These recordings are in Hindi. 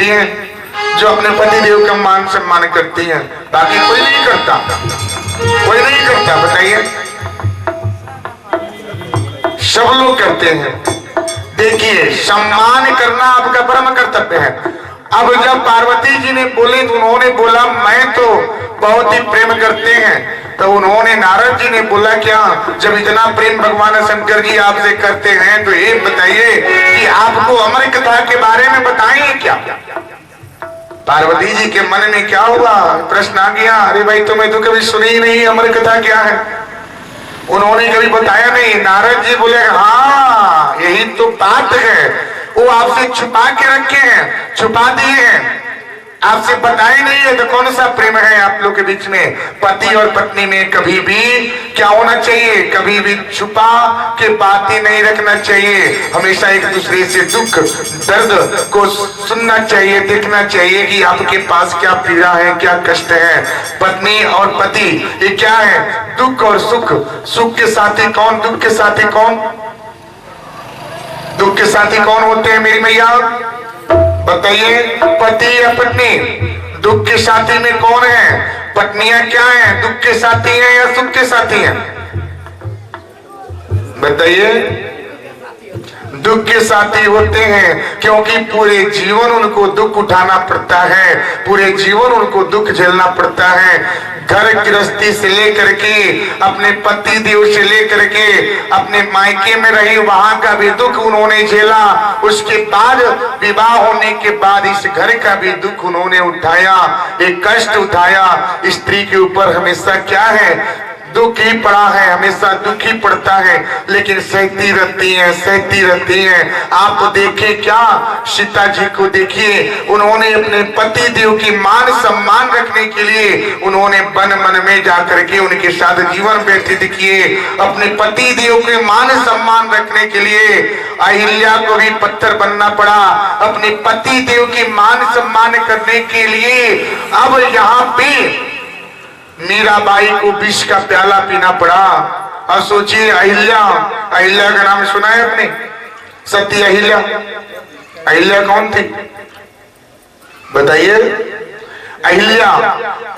ऐसी हैं जो अपने पति देव का मान सम्मान करती हैं, बाकी कोई नहीं करता, कोई नहीं करता। बताइए, सब लोग करते हैं। देखिए, सम्मान करना आपका परम कर्तव्य है। अब जब पार्वती जी ने बोले तो उन्होंने बोला मैं तो बहुत ही प्रेम करते हैं। तो उन्होंने नारद जी ने बोला क्या, जब इतना प्रेम भगवान शंकर जी आपसे करते हैं तो ये बताइए कि आपको अमर कथा के बारे में बताएंगे क्या। पार्वती जी के मन में क्या हुआ, प्रश्न आ गया, अरे भाई तुम्हें तो कभी सुनी ही नहीं अमर कथा क्या है, उन्होंने कभी बताया नहीं। नारद जी बोले हाँ यही तो बात है, वो आपसे छुपा के रखे हैं, छुपा दिए हैं, आपसे बताए नहीं है। तो कौन सा प्रेम है आप लोग के बीच में। पति और पत्नी में कभी भी क्या होना चाहिए, कभी भी छुपा के बातें नहीं रखना चाहिए। हमेशा एक दूसरे से दुख दर्द को सुनना चाहिए, देखना चाहिए कि आपके पास क्या पीड़ा है, क्या कष्ट है। पत्नी और पति ये क्या है, दुख और सुख। सुख के साथी कौन, दुख के साथी कौन, दुख के साथी कौन होते हैं मेरी मैया बताइए, पति या पत्नी। दुख के साथी में कौन है, पत्नियां क्या है, दुख के साथी हैं या सुख के साथी हैं बताइए। दुख के साथी होते हैं क्योंकि पूरे जीवन उनको दुख उठाना पड़ता है, पूरे जीवन उनको दुख झेलना पड़ता है। घर गृहस्थी से लेकर के, अपने पति देव से लेकर के, अपने मायके में रही वहां का भी दुख उन्होंने झेला, उसके बाद विवाह होने के बाद इस घर का भी दुख उन्होंने उठाया, एक कष्ट उठाया। स्त्री के ऊपर हमेशा क्या है, दुख ही पड़ा है, हमेशा दुख ही पड़ता है, लेकिन सहती रहती है, सहती रहती है। आप देखें क्या, सीता जी को देखिए, उन्होंने अपने पति देव की मान सम्मान रखने के लिए उन्होंने वन मन में जाकर के उनके साथ जीवन व्यतीत किए। अपने पति देव के मान सम्मान रखने के लिए अहिल्या को भी पत्थर बनना पड़ा, अपने पति देव की मान सम्मान करने के लिए। अब यहाँ पे मीराबाई को विष का प्याला पीना पड़ा। और सोचिए, अहिल्या, अहिल्या का नाम सुना है आपने, सती अहिल्या। अहिल्या कौन थी बताइए, अहिल्या।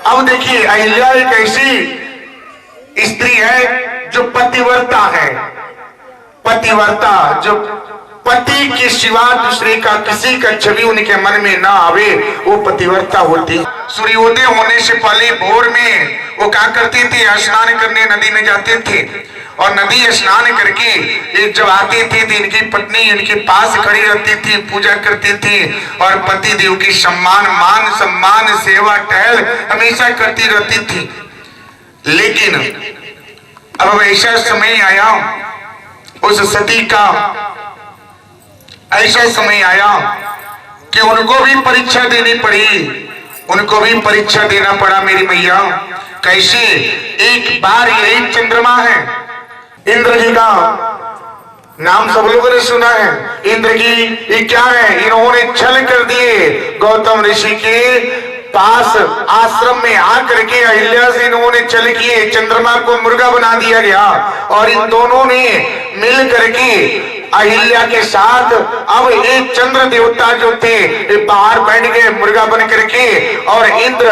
अब देखिए, अहिल्या एक ऐसी स्त्री है जो पतिव्रता है, पतिव्रता, जो पति के सिवा दूसरे का किसी का छवि उनके मन में ना आवे, वो पतिव्रता होती। सूर्योदय होने से पहले भोर में वो क्या करते थे, स्नान करने नदी में जाते थे, और नदी स्नान करके ये जब आते थे तो इनकी पत्नी इनके पास खड़ी रहती थी, पूजा करती थी, और पति देव की सम्मान, मान सम्मान, सेवा टहल हमेशा करती रहती थी। लेकिन अब ऐसा समय आया, उस सती का ऐसा समय आया कि उनको भी परीक्षा देनी पड़ी, उनको भी परीक्षा देना पड़ा मेरी मैया। कैसे, एक बार यही चंद्रमा है, इंद्र जी का नाम सब लोगों ने सुना है। इंद्र की ये क्या है, इन्होंने छल कर दिए गौतम ऋषि के पास आश्रम में आकर के अहिल्या से इन्होंने छल किए, चंद्रमा को मुर्गा बना दिया गया, और इन दोनों ने मिल करके अहिल्या के साथ अब एक चंद्र देवता जो थे बाहर बैठ गए मुर्गा बन करके, और इंद्र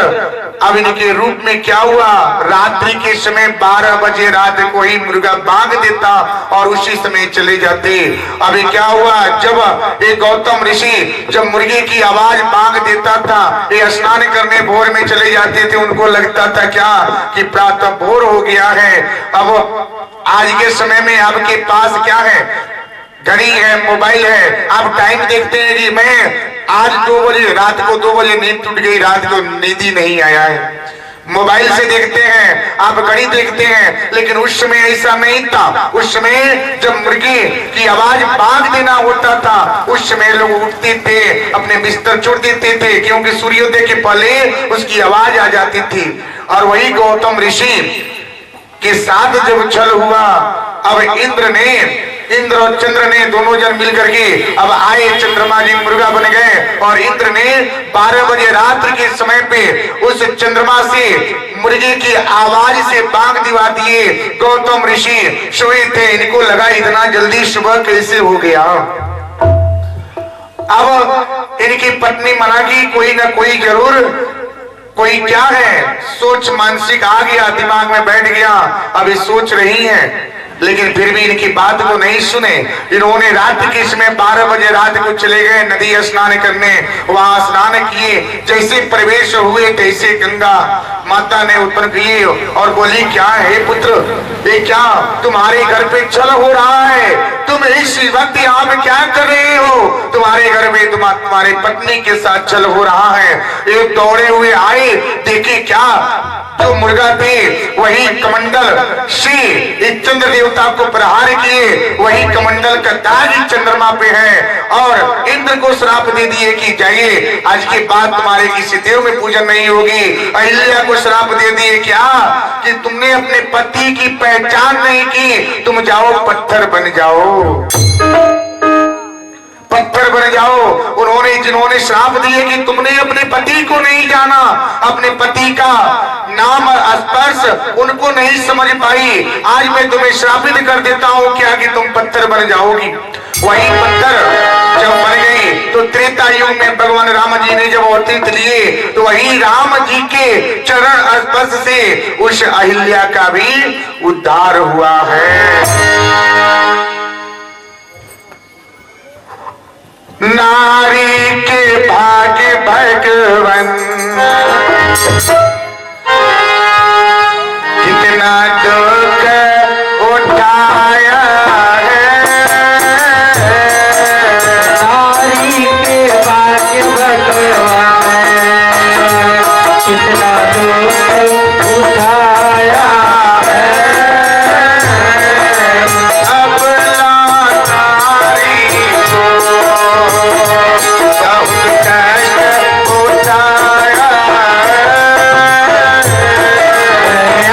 अब इनके रूप में क्या हुआ, रात्रि के समय 12 बजे रात को ही मुर्गा बांध देता और उसी समय चले जाते। अभी क्या हुआ, जब ये गौतम ऋषि जब मुर्गे की आवाज बांध देता था, ये स्नान करने भोर में चले जाते थे, उनको लगता था क्या कि प्रातः भोर हो गया है। अब आज के समय में आपके पास क्या है, घड़ी है, मोबाइल है, आप टाइम देखते हैं कि मैं आज 2 बजे, रात को 2 बजे नींद टूट गई, रात को नींद ही नहीं आया है। मोबाइल से देखते हैं, आप घड़ी देखते हैं, लेकिन उस समय ऐसा नहीं था। उस समय जब मुर्गी की आवाज बांध देना होता था, उस समय लोग उठते थे, अपने बिस्तर छोड़ देते थे, क्योंकि सूर्योदय के पहले उसकी आवाज आ जाती थी। और वही गौतम ऋषि के साथ जब छल हुआ, अब इंद्र और चंद्र ने दोनों जन मिल करके अब आए, चंद्रमा जी मुर्गा बन गए, और इंद्र ने 12 बजे रात्रि के समय पे उस चंद्रमा से मुर्गे की आवाज से बांग दिवा दिए। गौतम ऋषि सोए थे, इनको लगा इतना जल्दी सुबह कैसे हो गया। अब इनकी पत्नी मना की कोई ना कोई जरूर, कोई क्या है, सोच मानसिक आ गया, दिमाग में बैठ गया, अभी सोच रही हैं, लेकिन फिर भी इनकी बात को नहीं सुने। इन्होंने रात के समय 12 बजे रात को चले गए नदी स्नान करने, वहां स्नान किए, जैसे प्रवेश हुए तैसे गंगा माता ने उत्पन्न किए और बोली, क्या है पुत्र, ये क्या तुम्हारे घर पे छल हो रहा है, तुम इस वक्त यहाँ पे क्या कर रहे हो, तुम्हारे घर में तुम्हारे पत्नी के साथ छल हो रहा है। ये दौड़े हुए आए, देखे क्या, जो मुर्गा थे वही कमंडल से चंद्र देवता को प्रहार किए, वही कमंडल का दाग चंद्रमा पे है, और इंद्र को श्राप दे दिए कि जाइए आज के बाद तुम्हारे किसी देव में पूजन नहीं होगी। अहिल्या को श्राप दे दिए क्या, कि तुमने अपने पति की पहचान नहीं की, तुम जाओ पत्थर बन जाओ, पत्थर बन जाओ। उन्होंने जिन्होंने श्राप दिए कि तुमने अपने पति को नहीं जाना, अपने पति का नाम स्पर्श उनको नहीं समझ पाई, आज मैं तुम्हें श्रापित कर देता हूं क्या, कि तुम पत्थर बन जाओगी। वही पत्थर जब बन गई तो त्रेता युग में भगवान राम जी ने जब अवतरित लिए, तो वही राम जी के चरण स्पर्श से उस अहिल्या का भी उद्धार हुआ है। नारी के भाग्य भगवन कितना दुख उठाया है, नारी के भाग्य भगवान कितना दुख उठाया है।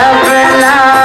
अबला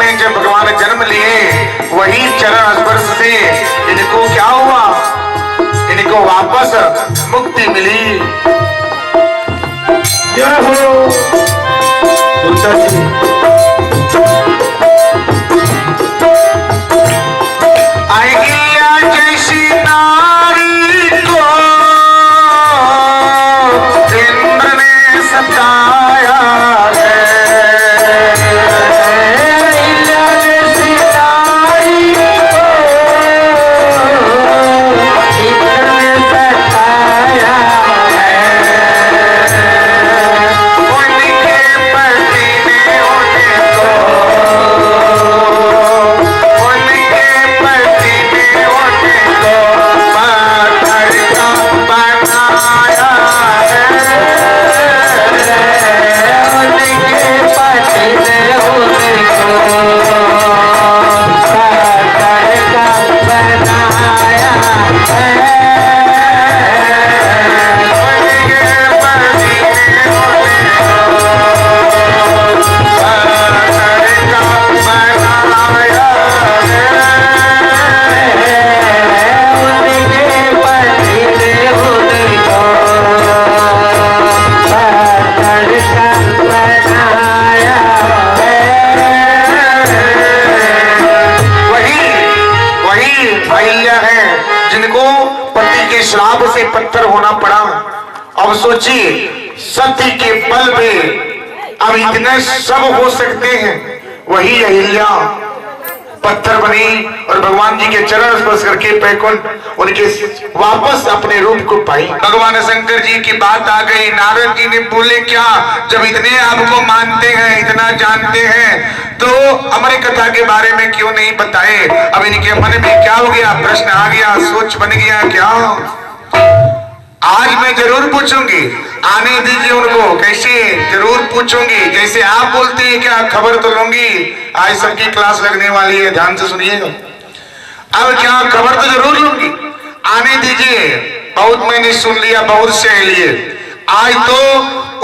में जब भगवान जन्म लिए वही चरण स्पर्श से इनको क्या हुआ, इनको वापस मुक्ति मिली। जय हो दूता जी। अहिल्या जैसी नारी को इंद्र ने सताया है। अहिल्या जैसी नारी को इंद्र ने सताया है। उनके पति ने उनको, उनके पति ने उनको पत्थर का बनाया है। उनके पति ने उनको पत्थर का बनाया है। उनके पति ने उनको पत्थर का बनाया है। उनके पति ने उनको पत्थर का बनाया है। वही वही अहिल्या है जिनको पति के श्राप से पत्थर होना पड़ा। अब सोचिए सती के बल पे अब इतने सब हो सकते हैं। वही अहिल्या पत्थर बनी और भगवान जी के चरण स्पर्श करके बैकुंठ उनके वापस अपने रूप को पाई। भगवान शंकर जी की बात आ गई। नारद जी ने बोले क्या, जब इतने आपको मानते हैं, इतना जानते हैं, तो अमर कथा के बारे में क्यों नहीं बताए। अब इनके मन में क्या हो गया, प्रश्न आ गया, सोच बन गया। क्या आज मैं जरूर पूछूंगी, आने दीजिए उनको। कैसे जरूर पूछूंगी, जैसे आप बोलते हैं क्या खबर तो लूंगी। आज सबकी क्लास लगने वाली है, ध्यान से सुनिएगा। अब क्या खबर तो जरूर लूंगी, आने दीजिए। बहुत मैंने सुन लिया, बहुत से लिए। आज तो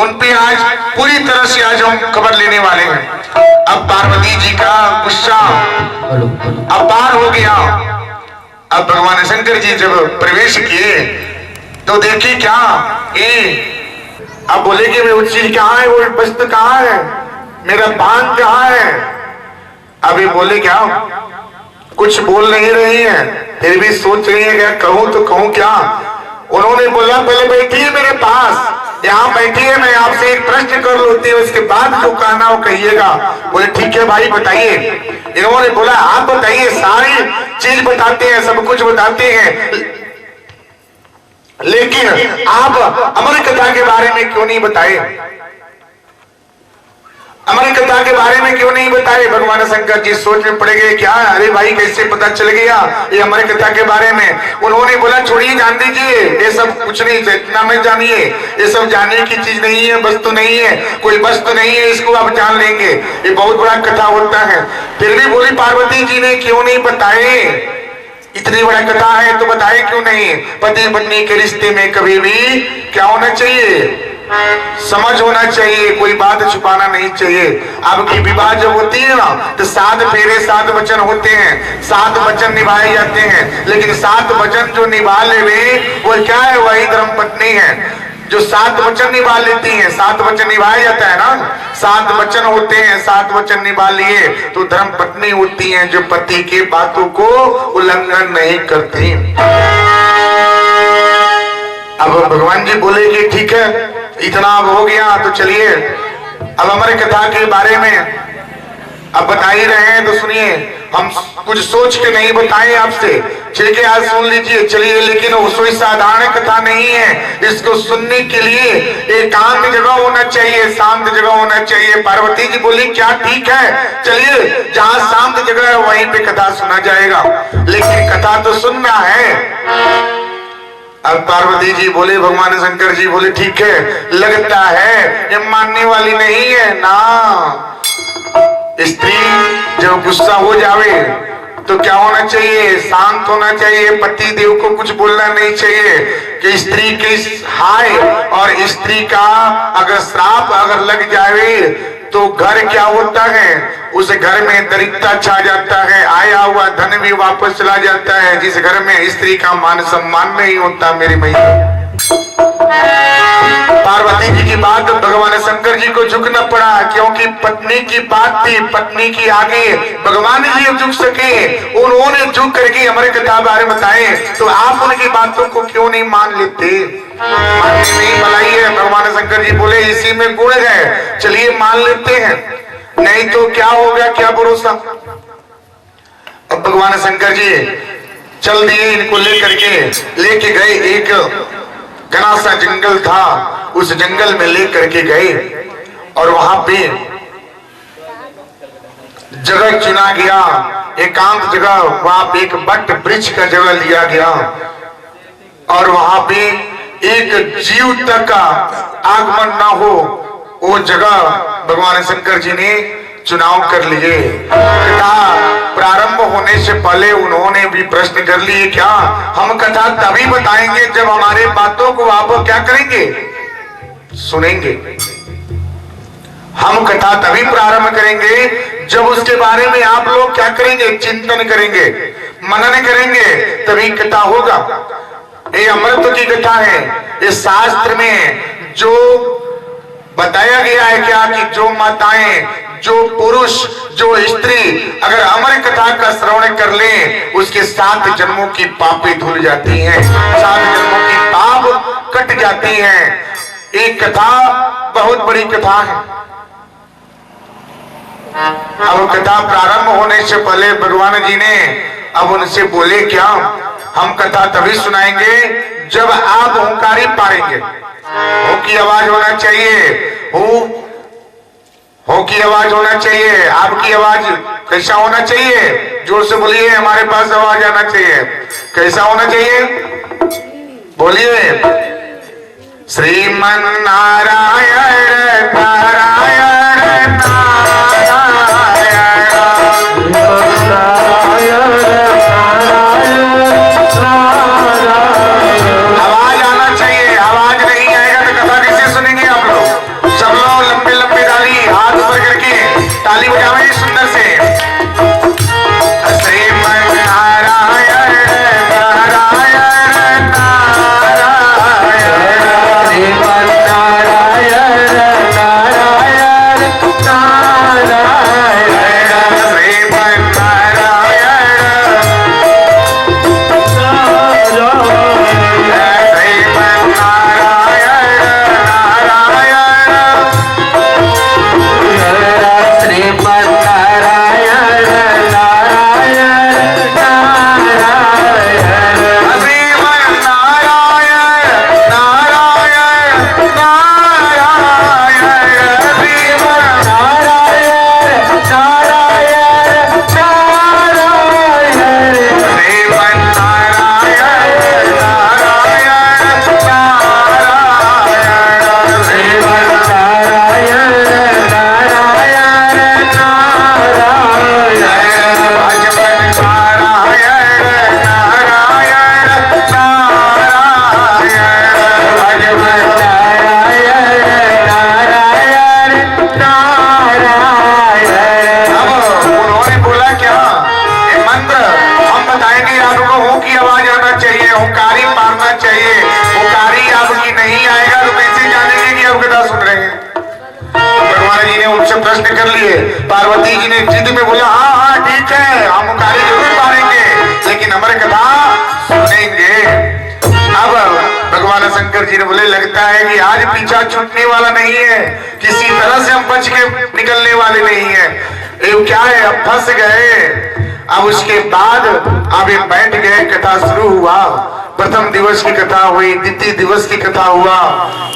उन पे आज पूरी तरह से आज हम खबर लेने वाले हैं। अब पार्वती जी का गुस्सा अपार हो गया। अब भगवान शंकर जी जब प्रवेश किए तो देखिए क्या, अब बोले कि वो चीज कहाँ है, वो वस्तु कहाँ है, मेरा बांध कहाँ है। अभी बोले क्या, कुछ बोल नहीं रही है, फिर भी सोच रही है क्या कहूं तो कहूं क्या। उन्होंने बोला पहले बैठिए मेरे पास, यहाँ बैठिए, मैं आपसे एक प्रश्न कर लेती हूँ, उसके बाद जो कहना वो कहिएगा। बोले ठीक है भाई बताइए। इन्होंने बोला आप बताइए, सारी चीज बताते हैं, सब कुछ बताते हैं, लेकिन आप अमर कथा के बारे में क्यों नहीं बताए, अमर कथा के बारे में क्यों नहीं बताए। भगवान शंकर जी सोच में पड़ गए क्या, अरे भाई कैसे पता चल गया ये अमर कथा के बारे में। उन्होंने बोला छोड़िए, जान दीजिए, ये सब कुछ नहीं, इतना में जानिए, ये सब जानने की चीज नहीं है, वस्तु नहीं है, कोई वस्तु नहीं है, इसको आप जान लेंगे, ये बहुत बड़ा कथा होता है। फिर भी बोली पार्वती जी ने क्यों नहीं बताए, इतनी बड़ा कथा है तो बताए क्यों नहीं। पति पत्नी के रिश्ते में कभी भी क्या होना चाहिए, समझ होना चाहिए, कोई बात छुपाना नहीं चाहिए। आपकी विवाह जब होती है ना तो 7 फेरे 7 वचन होते हैं, 7 वचन निभाए जाते हैं, लेकिन 7 वचन जो निभा ले वो क्या है, वही धर्म पत्नी है जो 7 वचन निभा लेती हैं। 7 वचन निभाया जाता है ना, 7 वचन होते हैं, 7 वचन निभा लिए तो धर्म पत्नी होती हैं जो पति की बातों को उल्लंघन नहीं करती। अब भगवान जी बोले कि ठीक है, इतना अब हो गया तो चलिए अब हमारे कथा के बारे में अब बता ही रहे हैं तो सुनिए। हम कुछ सोच के नहीं बताए आपसे, ठीक है आज सुन लीजिए चलिए, लेकिन वो कोई साधारण कथा नहीं है। इसको सुनने के लिए एकांत जगह होना चाहिए, शांत जगह होना चाहिए। पार्वती जी बोली क्या ठीक है, चलिए जहाँ शांत जगह है वहीं पे कथा सुना जाएगा, लेकिन कथा तो सुनना है। अब पार्वती जी बोले, भगवान शंकर जी बोले ठीक है, लगता है ये मानने वाली नहीं है ना। स्त्री जब गुस्सा हो जावे तो क्या होना चाहिए, शांत होना चाहिए, पति देव को कुछ बोलना नहीं चाहिए कि स्त्री के हाय और स्त्री का अगर श्राप अगर लग जावे तो घर क्या होता है, उस घर में दरिद्रता छा जाता है, आया हुआ धन भी वापस चला जाता है। जिस घर में स्त्री का मान सम्मान नहीं होता, मेरी मैया पार्वती जी की बात भगवान शंकर जी को झुकना पड़ा, क्योंकि पत्नी की बात थी। पत्नी की आगे भगवान जी झुक सके, उन्होंने झुक करके हमारे कथा बारे बताए, तो आप उनकी बातों को क्यों नहीं मान लेते? मानने नहीं भलाई है। भगवान शंकर जी बोले इसी में गुण है, चलिए मान लेते हैं, नहीं तो क्या होगा, क्या भरोसा। अब भगवान शंकर जी चल दिए, इनको लेके गए। एक घना सा जंगल था, उस जंगल में लेकर के गए और वहां पे जगह चुना गया, एकांत जगह। वहां पे एक बट वृक्ष का जगह लिया गया और वहां पे एक जीव तक का आगमन ना हो, वो जगह भगवान शंकर जी ने चुनाव कर लिए। कथा प्रारंभ होने से पहले उन्होंने भी प्रश्न कर लिए, क्या हम कथा तभी बताएंगे जब हमारे बातों को आप क्या करेंगे, सुनेंगे। हम कथा तभी प्रारंभ करेंगे जब उसके बारे में आप लोग क्या करेंगे, चिंतन करेंगे, मनन करेंगे, तभी कथा होगा। ये अमृत की कथा है। इस शास्त्र में जो बताया गया है क्या, कि जो माताएं, जो पुरुष, जो स्त्री अगर अमर कथा का श्रवण कर लें, उसके 7 जन्मों की पापें धुल जाती हैं, 7 जन्मों की पाप कट जाती हैं। एक कथा बहुत बड़ी कथा है। अब कथा प्रारंभ होने से पहले भगवान जी ने अब उनसे बोले, क्या हम कथा तभी सुनाएंगे जब आप ओंकारी पारेंगे। हो की आवाज होना चाहिए, हो की आवाज होना चाहिए। आपकी आवाज कैसा होना चाहिए, जोर से बोलिए, हमारे पास आवाज आना चाहिए। कैसा होना चाहिए, बोलिए। श्रीमन नारायण नारायण आवाज आना चाहिए। आवाज नहीं आएगा तो कथा कैसे सुनेंगे आप लोग? सब लोग लंबे लंबे ताली हाथ ऊपर करके ताली बजावें सुंदर से। श्रीमन नारायण नारायण नारायण, श्रीमन नारायण नारायण नारायण, श्रीमन नारायण श्रीमन नारायण नारायण, श्रीमन नारायण नारायण नारायण, श्रीमन नारायण नारायण नारायण, श्रीमन नारायण नारायण नारायण, श्रीमन नारायण नारायण नारायण, श्रीमन नारायण नारायण नारायण, भजमन नारायण नारायण नारायण, भजमन अब उन्होंने बोला, क्या ये मंत्र हम बताएंगे आपको, हो की आवाज आना चाहिए, ओंकारी मारना चाहिए। ओंकारी आपकी नहीं आएगा तो कैसे जानेंगे कि आप कथा सुन रहे हैं? भगवान जी ने उनसे प्रश्न कर लिए। पार्वती जी ने जिद में बोला, हाँ हाँ ठीक है, हम ओंकारी जरूर मारेंगे, लेकिन हमारे कथा सुनेंगे। अब भगवान शंकर जी ने बोले, लगता है कि आज पीछा छूटने वाला नहीं है, किसी तरह से हम बच के निकलने वाले नहीं है। ये क्या है, अब फंस गए। अब उसके बाद अब ये बैठ गए, कथा शुरू हुआ। प्रथम दिवस की कथा हुई, द्वितीय दिवस की कथा हुआ,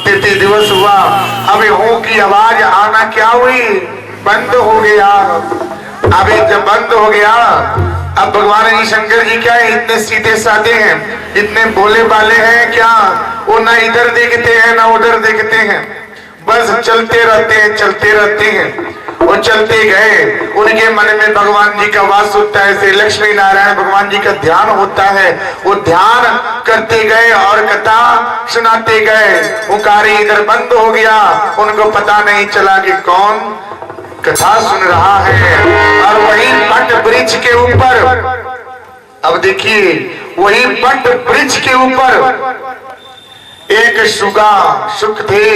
तृतीय दिवस हुआ। अब हो की आवाज आना क्या हुई, बंद हो गया। अब ये जब बंद हो गया, अब भगवान जी शंकर जी क्या है, इतने सीधे साधे हैं, इतने भोले भाले हैं, क्या वो ना इधर देखते हैं ना उधर देखते हैं, बस चलते रहते हैं, चलते रहते हैं। वो चलते गए, उनके मन में भगवान जी का वास होता है, श्री लक्ष्मी नारायण भगवान जी का ध्यान होता है। वो ध्यान करते गए और कथा सुनाते गए। ओंकारी इधर बंद हो गया, उनको पता नहीं चला कि कौन कथा सुन रहा है। और वही बट वृक्ष के ऊपर, अब देखिए, वही बट वृक्ष के ऊपर एक सुगा सुख थे।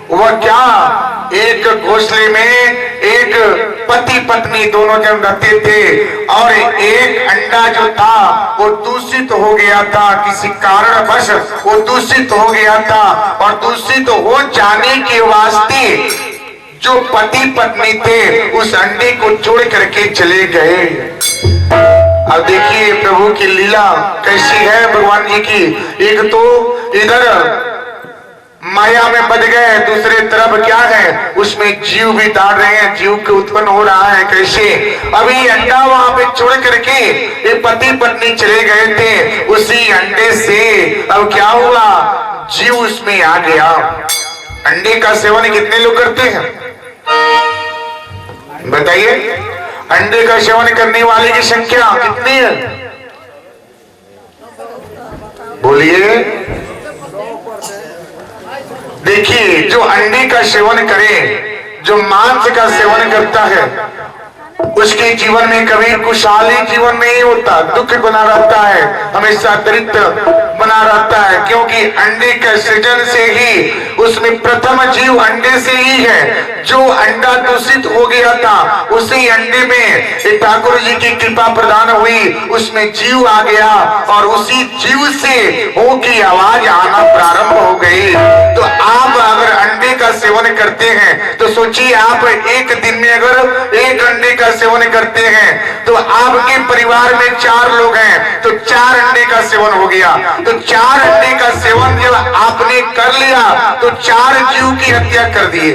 वह क्या, एक घोंसले में एक पति पत्नी दोनों जन रहते थे, और एक अंडा जो था वो दूषित हो गया था, किसी कारणवश वो दूषित हो गया था, और दूषित हो जाने के वास्ते जो पति पत्नी थे उस अंडे को छोड़ करके चले गए। अब देखिए प्रभु की लीला कैसी है भगवान जी की। एक तो इधर माया में बच गए, दूसरे तरफ क्या है, उसमें जीव भी डाल रहे हैं, जीव के उत्पन्न हो रहा है। कैसे, अभी अंडा वहां पे छोड़ करके ये पति पत्नी चले गए थे, उसी अंडे से अब क्या हुआ, जीव उसमें आ गया। अंडे का सेवन कितने लोग करते हैं बताइए? अंडे का सेवन करने वाले की संख्या कितनी है बोलिए? देखिए, जो अंडे का सेवन करे, जो मांस का सेवन करता है, उसके जीवन में कभी खुशहाली जीवन नहीं होता, दुख बना रहता है, हमेशा दरिद्र बना रहता है। क्योंकि अंडे के सृजन से ही, उसमें प्रथम जीव अंडे से ही है। जो अंडा दूषित हो गया था, उसी अंडे में ठाकुर जी की कृपा प्रदान हुई, उसमें जीव आ गया, और उसी जीव से हो की आवाज आना प्रारंभ हो गई। तो आप अगर अंडे का सेवन करते हैं तो सोचिए, आप एक दिन में अगर एक अंडे का सेवन करते हैं तो आपके परिवार में 4 लोग हैं, तो 4 अंडे का सेवन हो गया। तो 4 अंडे का सेवन जब आपने कर लिया तो 4 जीव की हत्या कर दिए,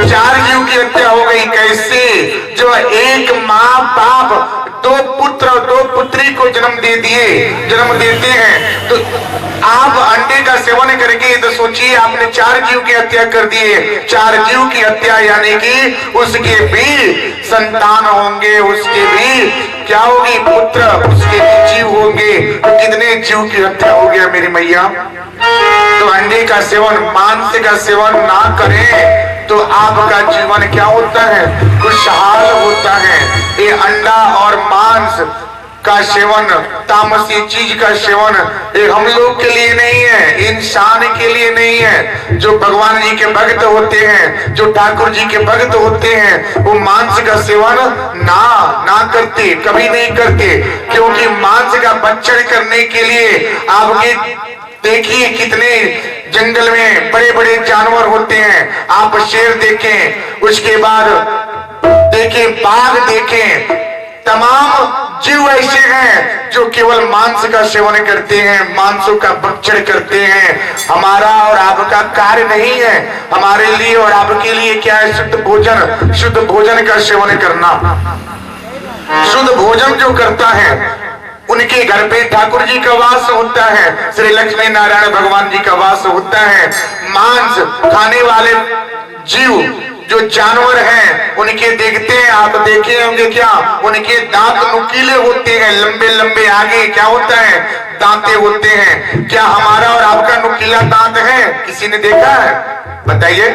4 जीव की हत्या हो गई। कैसे, जो एक माँ बाप 2 पुत्र 2 पुत्री को जन्म देते हैं, तो आप अंडे का सेवन करके तो सोचिए, आपने 4 जीव की हत्या कर दिए। 4 जीव की हत्या यानी कि उसके भी संतान होंगे, उसके भी क्या होगी, पुत्र, उसके भी जीव होंगे। तो कितने जीव की हत्या हो गया मेरी मैया। तो अंडे का सेवन, मांस का सेवन ना करें तो आपका जीवन क्या होता है, खुशहाल होता है। ये अंडा और मांस का सेवन, तामसी चीज का सेवन, ये हम लोग के लिए नहीं है, इंसान के लिए नहीं है। जो भगवान जी के भक्त होते हैं, जो ठाकुर जी के भक्त होते हैं, वो मांस का सेवन ना करते, कभी नहीं करते। क्योंकि मांस का भक्षण करने के लिए आपके देखिए कितने जंगल में बड़े बड़े जानवर होते हैं। आप शेर देखें, उसके बाद देखें बाघ देखें, तमाम जीव ऐसे हैं जो केवल मांस का सेवन करते हैं, मांसों का भक्षण करते हैं। हमारा और आपका कार्य नहीं है, हमारे लिए और आपके लिए क्या है, शुद्ध भोजन का सेवन करना। शुद्ध भोजन जो करता है उनके घर पे ठाकुर जी का वास होता है, श्री लक्ष्मी नारायण भगवान जी का वास होता है। मांस खाने वाले जीव जो जानवर हैं, उनके देखते हैं, आप देखे होंगे क्या, उनके दांत नुकीले होते हैं, लंबे लंबे, आगे क्या होता है, दांते होते हैं। क्या हमारा और आपका नुकीला दांत है? किसी ने देखा है बताइए?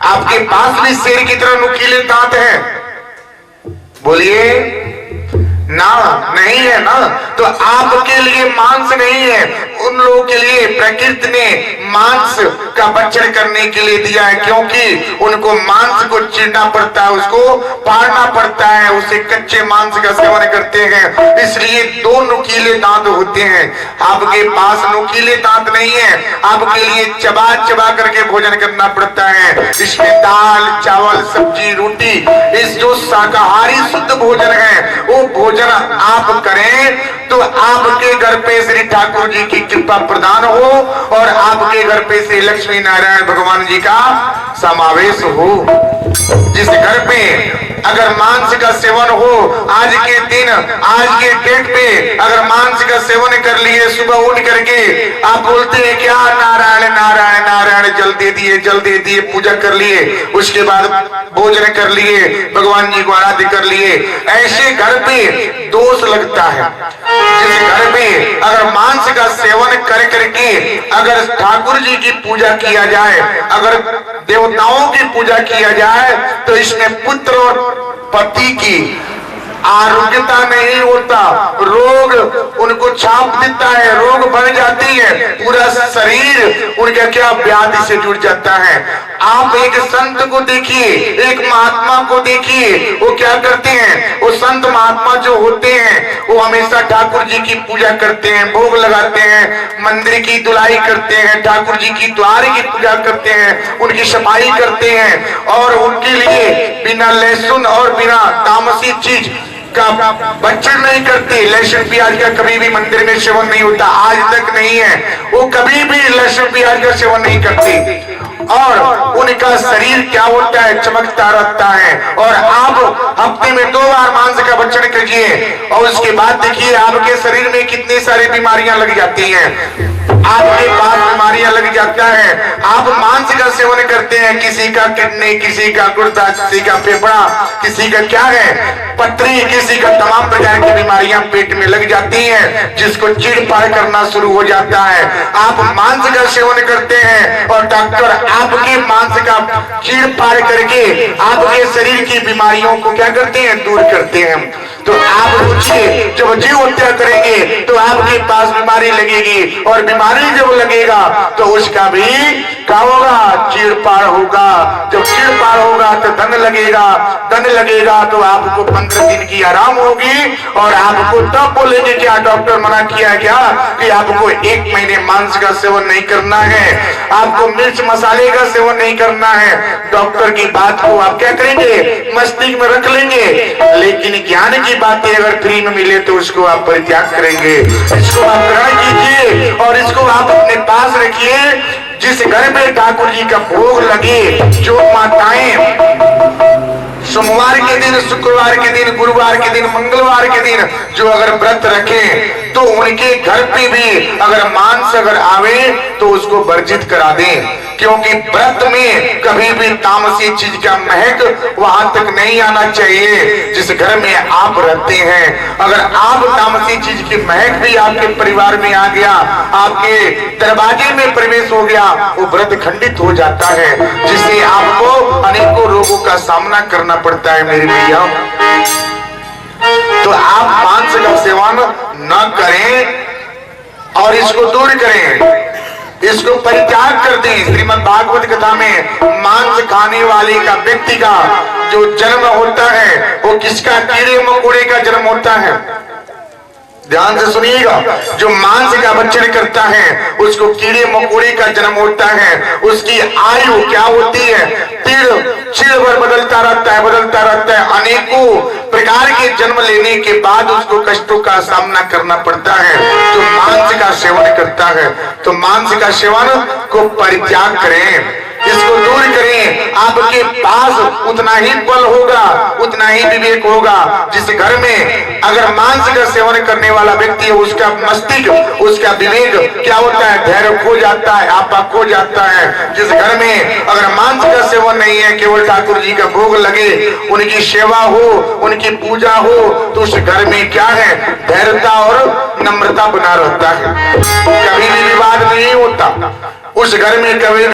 आपके पास भी शेर की तरह नुकीले दांत हैं? बोलिए ना, नहीं है ना। तो आपके लिए मांस नहीं है, उन लोगों के लिए प्रकृति ने मांस का भक्षण करने के लिए दिया है। क्योंकि उनको मांस को चीरना पड़ता है, उसको फाड़ना पड़ता है, उसे कच्चे मांस का सेवन करते हैं, इसलिए 2 नुकीले दांत होते हैं। आपके पास नुकीले दांत नहीं है, आपके लिए चबा चबा करके भोजन करना पड़ता है। इसमें दाल चावल सब्जी रोटी, इस जो शाकाहारी शुद्ध भोजन है वो भोजन आप करें तो आपके घर पे श्री ठाकुर जी की कृपा प्रदान हो और आपके घर पे श्री लक्ष्मी नारायण भगवान जी का समावेश हो। जिस घर पे अगर मांस का सेवन हो, आज के दिन लेकिन आज के डेट में अगर मांस का सेवन कर लिए, सुबह उठ करके आप बोलते हैं क्या नारायण नारायण नारायण, जल दे दिए, पूजा कर लिए, उसके बाद भोजन कर लिए, भगवान जी को आराध्य कर लिए, ऐसे घर पे दोष लगता है। जिस घर में अगर मांस का सेवन कर करके अगर ठाकुर जी की पूजा किया जाए, अगर देवताओं की पूजा किया जाए, तो इसमें पुत्र और पति की आरोग्यता नहीं होता, रोग उनको छाप देता है, रोग बढ़ जाती है, पूरा शरीर उनका क्या व्याधि से जुड़ जाता है। आप एक संत को देखिए, एक महात्मा को देखिए, वो क्या करते हैं, वो संत महात्मा जो होते हैं वो हमेशा ठाकुर जी की पूजा करते हैं, भोग लगाते हैं, मंदिर की धुलाई करते हैं, ठाकुर जी की द्वार की पूजा करते हैं, उनकी सफाई करते हैं, और उनके लिए बिना लहसुन और बिना तामसी चीज का भक्षण नहीं करते। लहसुन प्याज का कभी भी मंदिर में सेवन नहीं होता, आज तक नहीं है, वो कभी भी लहसुन प्याज का सेवन नहीं करते, और उनका शरीर क्या होता है, चमकता रहता है। और आप हफ्ते में 2 बार मांस का भक्षण कीजिए और उसके बाद देखिए आपके शरीर में कितनी सारी बीमारियां लग जाती हैं, आपके पास बीमारियां लग जाता है। आप मांस का सेवन करते हैं, किसी का किडनी, किसी का गुर्दा, किसी का फेफड़ा, किसी का क्या है पथरी, किसी का तमाम प्रकार की बीमारियां पेट में लग जाती हैं, जिसको चीड़-फाड़ करना शुरू हो जाता है। आप मांस का सेवन करते हैं और डॉक्टर आपके मांस का चीड़-फाड़ करके आपके शरीर की बीमारियों को क्या करते हैं, दूर करते हैं। तो आप सोचिए, जब जीव हत्या करेंगे तो आपके पास बीमारी लगेगी, और बीमारी जब लगेगा तो उसका भी क्या होगा, चीड़-फाड़ होगा। जब चीड़-फाड़ होगा तो धन लगेगा, धन लगेगा तो आपको 15 दिन की आराम होगी, और आपको तब बोलेंगे क्या डॉक्टर मना किया क्या कि आपको 1 महीने मांस का सेवन नहीं करना है, आपको मिर्च मसाले का सेवन नहीं करना है। डॉक्टर की बात को आप क्या करेंगे, मस्तिष्क में रख लेंगे, लेकिन ज्ञान की बातें अगर फ्री में मिले तो उसको आप परित्याग करेंगे। इसको आप ग्रहण कीजिए और इसको आप अपने पास रखिए। जिस घर में ठाकुर जी का भोग लगे, जो माताएं सोमवार के दिन, शुक्रवार के दिन, गुरुवार के दिन, मंगलवार के दिन जो अगर व्रत रखें, तो उनके घर पे भी अगर मांस अगर आवे तो उसको वर्जित करा दें, क्योंकि व्रत में कभी भी तामसी चीज का महक वहां तक नहीं आना चाहिए। जिस घर में आप रहते हैं, अगर आप तामसी चीज की महक भी आपके परिवार में आ गया, आपके दरवाजे में प्रवेश हो गया, वो व्रत खंडित हो जाता है, जिससे आपको अनेकों रोगों का सामना करना पड़ता है मेरे भैया। तो आप मांस का सेवन न करें और इसको दूर करें, इसको परित्याग कर दें। श्रीमद् भागवत कथा में मांस खाने वाले का व्यक्ति का जो जन्म होता है वो किसका, कीड़े मकोड़े का जन्म होता है। ध्यान से सुनिएगा, जो मांस का भक्षण करता है उसको कीड़े मकोड़े का जन्म होता है, उसकी आयु क्या होती है, चिड़ भर बदलता रहता है, अनेकों प्रकार के जन्म लेने के बाद उसको कष्टों का सामना करना पड़ता है। जो मांस का सेवन करता है, तो मांस का सेवन को परित्याग करें, इसको दूर करें। आपके पास उतना ही बल होगा, उतना ही विवेक होगा। जिस घर में अगर मांस का सेवन करने वाला व्यक्ति है, उसका मस्तिष्क, उसका विवेक क्या होता है, धैर्य खो जाता है, आपा खो जाता है। जिस घर में अगर मांस का सेवन नहीं है, केवल ठाकुर जी का भोग लगे, उनकी सेवा हो, उनकी पूजा हो, तो उस घर में क्या है, धैर्यता और नम्रता बना रहता है, कभी भी विवाद नहीं होता उस घर में। कभी